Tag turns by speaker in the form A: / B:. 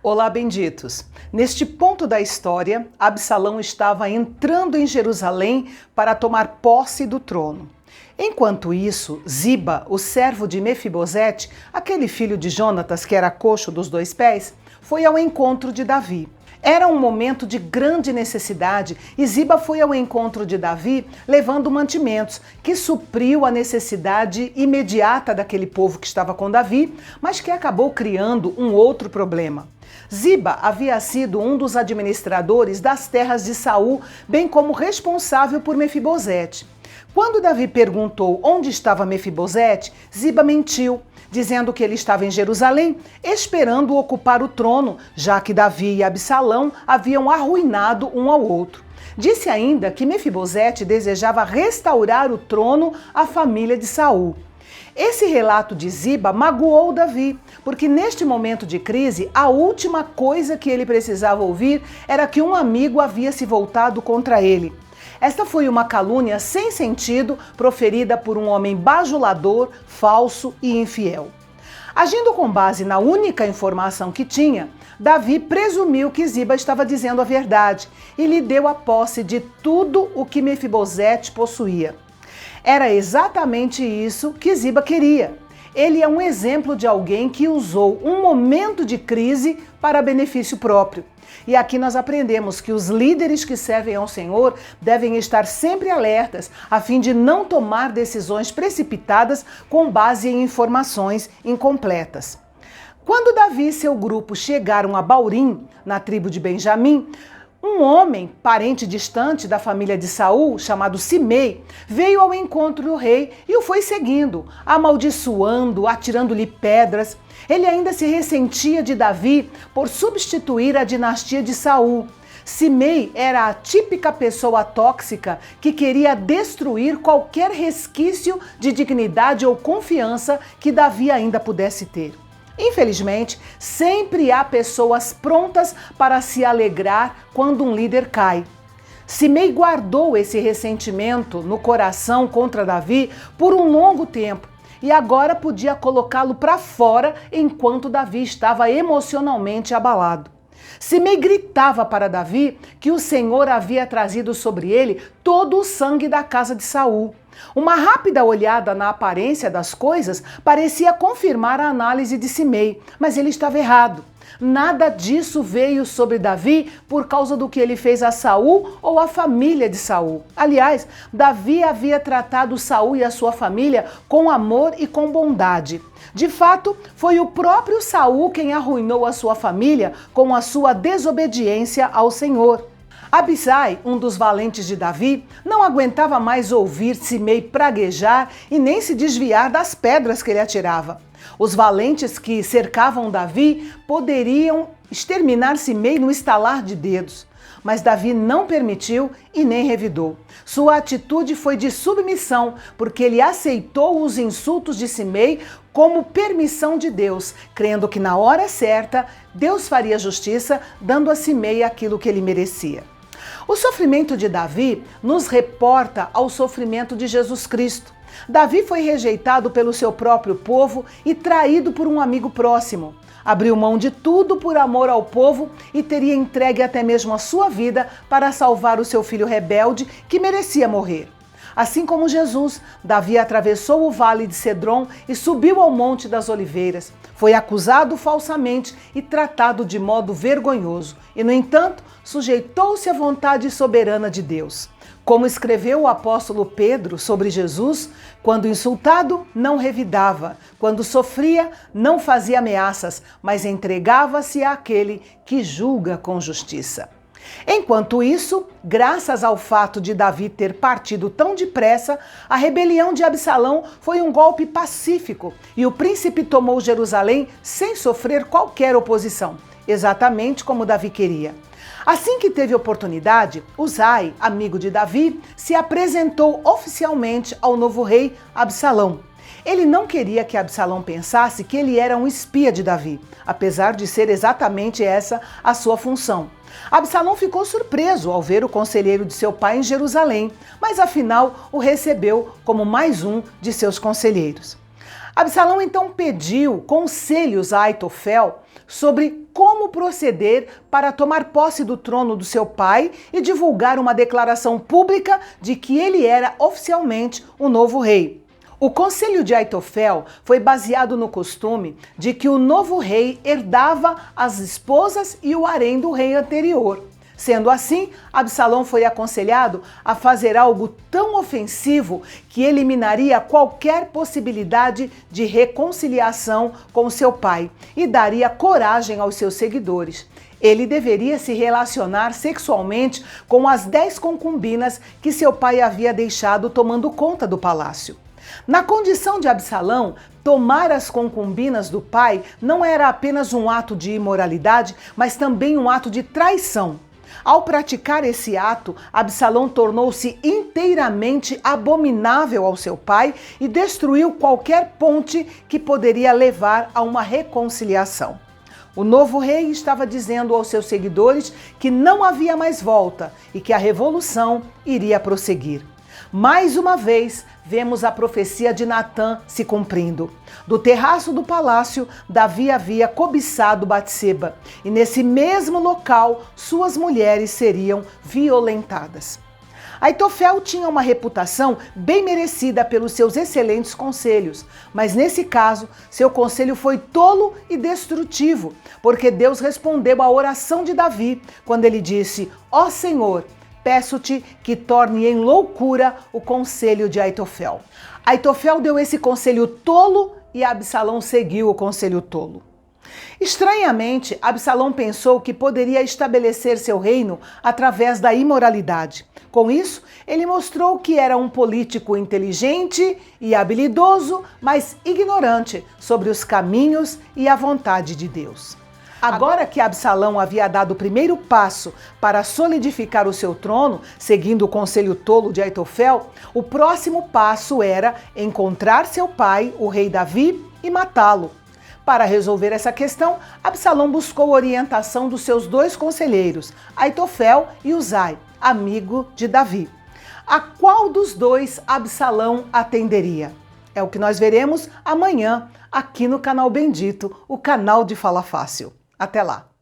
A: Olá, benditos! Neste ponto da história, Absalão estava entrando em Jerusalém para tomar posse do trono. Enquanto isso, Ziba, o servo de Mefibosete, aquele filho de Jonatas que era coxo dos dois pés, foi ao encontro de Davi. Era um momento de grande necessidade e Ziba foi ao encontro de Davi levando mantimentos, que supriu a necessidade imediata daquele povo que estava com Davi, mas que acabou criando um outro problema. Ziba havia sido um dos administradores das terras de Saul, bem como responsável por Mefibosete. Quando Davi perguntou onde estava Mefibosete, Ziba mentiu, dizendo que ele estava em Jerusalém, esperando ocupar o trono, já que Davi e Absalão haviam arruinado um ao outro. Disse ainda que Mefibosete desejava restaurar o trono à família de Saul. Esse relato de Ziba magoou Davi, porque neste momento de crise, a última coisa que ele precisava ouvir era que um amigo havia se voltado contra ele. Esta foi uma calúnia sem sentido, proferida por um homem bajulador, falso e infiel. Agindo com base na única informação que tinha, Davi presumiu que Ziba estava dizendo a verdade e lhe deu a posse de tudo o que Mefibosete possuía. Era exatamente isso que Ziba queria. Ele é um exemplo de alguém que usou um momento de crise para benefício próprio. E aqui nós aprendemos que os líderes que servem ao Senhor devem estar sempre alertas, a fim de não tomar decisões precipitadas com base em informações incompletas. Quando Davi e seu grupo chegaram a Baurim, na tribo de Benjamim, um homem, parente distante da família de Saul, chamado Simei, veio ao encontro do rei e o foi seguindo, amaldiçoando, atirando-lhe pedras. Ele ainda se ressentia de Davi por substituir a dinastia de Saul. Simei era a típica pessoa tóxica que queria destruir qualquer resquício de dignidade ou confiança que Davi ainda pudesse ter. Infelizmente, sempre há pessoas prontas para se alegrar quando um líder cai. Simei guardou esse ressentimento no coração contra Davi por um longo tempo e agora podia colocá-lo para fora enquanto Davi estava emocionalmente abalado. Simei gritava para Davi que o Senhor havia trazido sobre ele todo o sangue da casa de Saul. Uma rápida olhada na aparência das coisas parecia confirmar a análise de Simei, mas ele estava errado. Nada disso veio sobre Davi por causa do que ele fez a Saul ou a família de Saul. Aliás, Davi havia tratado Saul e a sua família com amor e com bondade. De fato, foi o próprio Saul quem arruinou a sua família com a sua desobediência ao Senhor. Abisai, um dos valentes de Davi, não aguentava mais ouvir Simei praguejar e nem se desviar das pedras que ele atirava. Os valentes que cercavam Davi poderiam exterminar Simei no estalar de dedos, mas Davi não permitiu e nem revidou. Sua atitude foi de submissão, porque ele aceitou os insultos de Simei como permissão de Deus, crendo que na hora certa Deus faria justiça, dando a Simei aquilo que ele merecia. O sofrimento de Davi nos reporta ao sofrimento de Jesus Cristo. Davi foi rejeitado pelo seu próprio povo e traído por um amigo próximo. Abriu mão de tudo por amor ao povo e teria entregue até mesmo a sua vida para salvar o seu filho rebelde que merecia morrer. Assim como Jesus, Davi atravessou o vale de Cedron e subiu ao Monte das Oliveiras. Foi acusado falsamente e tratado de modo vergonhoso. E, no entanto, sujeitou-se à vontade soberana de Deus. Como escreveu o apóstolo Pedro sobre Jesus, quando insultado, não revidava, quando sofria, não fazia ameaças, mas entregava-se àquele que julga com justiça. Enquanto isso, graças ao fato de Davi ter partido tão depressa, a rebelião de Absalão foi um golpe pacífico e o príncipe tomou Jerusalém sem sofrer qualquer oposição, exatamente como Davi queria. Assim que teve oportunidade, Uzai, amigo de Davi, se apresentou oficialmente ao novo rei Absalão. Ele não queria que Absalão pensasse que ele era um espia de Davi, apesar de ser exatamente essa a sua função. Absalão ficou surpreso ao ver o conselheiro de seu pai em Jerusalém, mas afinal o recebeu como mais um de seus conselheiros. Absalão então pediu conselhos a Aitofel sobre como proceder para tomar posse do trono do seu pai e divulgar uma declaração pública de que ele era oficialmente o novo rei. O conselho de Aitofel foi baseado no costume de que o novo rei herdava as esposas e o harém do rei anterior. Sendo assim, Absalão foi aconselhado a fazer algo tão ofensivo que eliminaria qualquer possibilidade de reconciliação com seu pai e daria coragem aos seus seguidores. Ele deveria se relacionar sexualmente com as 10 concubinas que seu pai havia deixado tomando conta do palácio. Na condição de Absalão, tomar as concubinas do pai não era apenas um ato de imoralidade, mas também um ato de traição. Ao praticar esse ato, Absalão tornou-se inteiramente abominável ao seu pai e destruiu qualquer ponte que poderia levar a uma reconciliação. O novo rei estava dizendo aos seus seguidores que não havia mais volta e que a revolução iria prosseguir. Mais uma vez, vemos a profecia de Natã se cumprindo. Do terraço do palácio, Davi havia cobiçado Batseba, e nesse mesmo local, suas mulheres seriam violentadas. Aitofel tinha uma reputação bem merecida pelos seus excelentes conselhos, mas nesse caso, seu conselho foi tolo e destrutivo, porque Deus respondeu à oração de Davi, quando ele disse: "Ó Senhor, peço-te que torne em loucura o conselho de Aitofel." Aitofel deu esse conselho tolo e Absalão seguiu o conselho tolo. Estranhamente, Absalão pensou que poderia estabelecer seu reino através da imoralidade. Com isso, ele mostrou que era um político inteligente e habilidoso, mas ignorante sobre os caminhos e a vontade de Deus. Agora que Absalão havia dado o primeiro passo para solidificar o seu trono, seguindo o conselho tolo de Aitofel, o próximo passo era encontrar seu pai, o rei Davi, e matá-lo. Para resolver essa questão, Absalão buscou orientação dos seus 2 conselheiros, Aitofel e Uzai, amigo de Davi. A qual dos 2 Absalão atenderia? É o que nós veremos amanhã aqui no canal Bendito, o canal de Fala Fácil. Até lá!